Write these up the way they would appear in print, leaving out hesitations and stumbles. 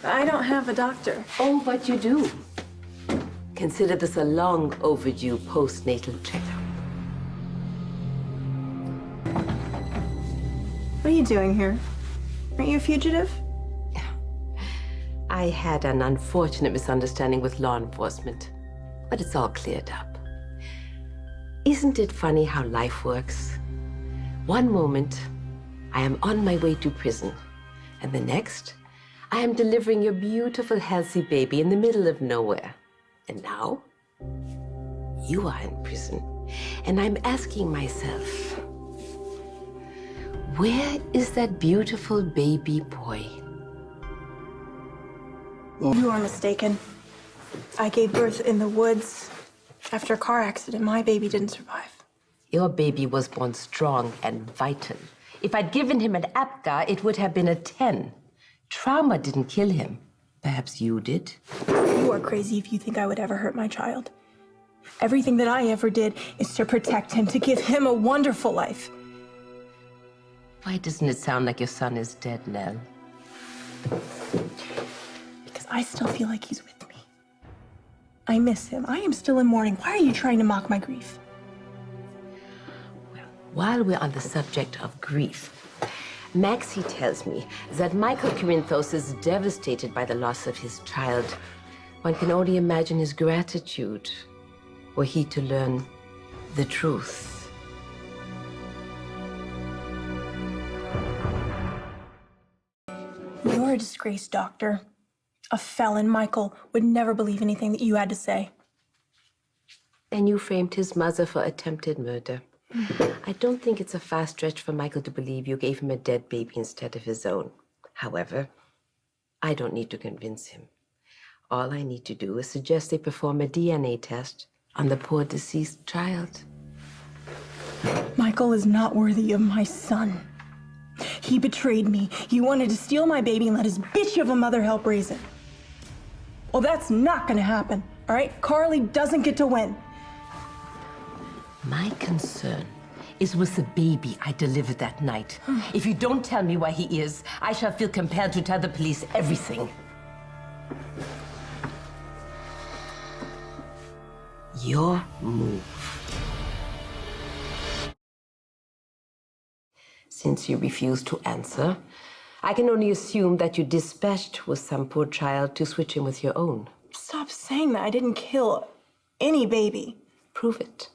I don't have a doctor. Oh, but you do. Consider this a long overdue postnatal checkup. What are you doing here? Aren't you a fugitive? I had an unfortunate misunderstanding with law enforcement, but it's all cleared up. Isn't it funny how life works? One moment, I am on my way to prison, and the next, I am delivering your beautiful, healthy baby in the middle of nowhere. And now, you are in prison, and I'm asking myself, where is that beautiful baby boy? You are mistaken. I gave birth in the woods. After a car accident, my baby didn't survive. Your baby was born strong and vital. If I'd given him an APGAR, it would have been a 10. Trauma didn't kill him. Perhaps you did? You are crazy if you think I would ever hurt my child. Everything that I ever did is to protect him, to give him a wonderful life. Why doesn't it sound like your son is dead, Nell? Because I still feel like he's with me. I miss him. I am still in mourning. Why are you trying to mock my grief? Well, while we're on the subject of grief, Maxie tells me that Michael Corinthos is devastated by the loss of his child. One can only imagine his gratitude were he to learn the truth. You're a disgraced doctor. A felon. Michael would never believe anything that you had to say. And you framed his mother for attempted murder. I don't think it's a far stretch for Michael to believe you gave him a dead baby instead of his own. However, I don't need to convince him. All I need to do is suggest they perform a DNA test on the poor deceased child. Michael is not worthy of my son. He betrayed me. He wanted to steal my baby and let his bitch of a mother help raise it. Well, that's not gonna happen, all right? Carly doesn't get to win. My concern is with the baby I delivered that night. If you don't tell me where he is, I shall feel compelled to tell the police everything. Your move. Since you refuse to answer, I can only assume that you dispatched with some poor child to switch in with your own. Stop saying that. I didn't kill any baby. Prove it.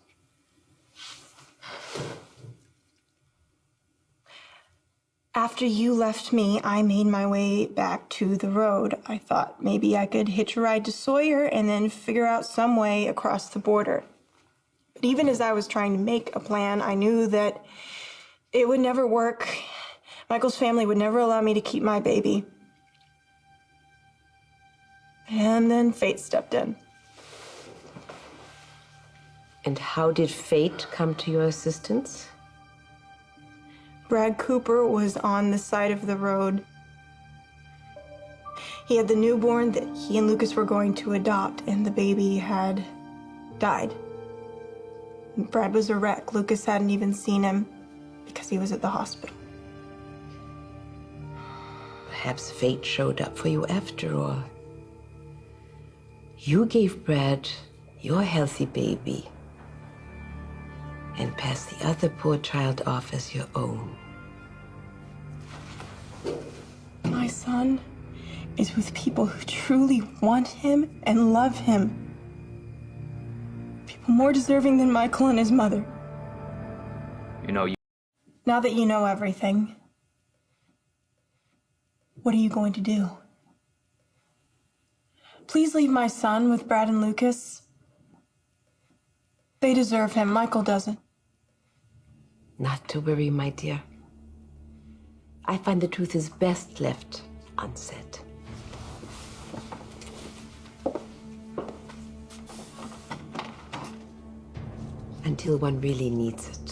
After you left me, I made my way back to the road. I thought maybe I could hitch a ride to Sawyer and then figure out some way across the border. But even as I was trying to make a plan, I knew that it would never work. Michael's family would never allow me to keep my baby. And then fate stepped in. And how did fate come to your assistance? Brad Cooper was on the side of the road. He had the newborn that he and Lucas were going to adopt, and the baby had died. Brad was a wreck. Lucas hadn't even seen him because he was at the hospital. Perhaps fate showed up for you after all. You gave Brad your healthy baby and passed the other poor child off as your own. My son is with people who truly want him and love him. People more deserving than Michael and his mother. Now that you know everything, what are you going to do? Please leave my son with Brad and Lucas. They deserve him. Michael doesn't. Not to worry, my dear. I find the truth is best left unsaid. Until one really needs it.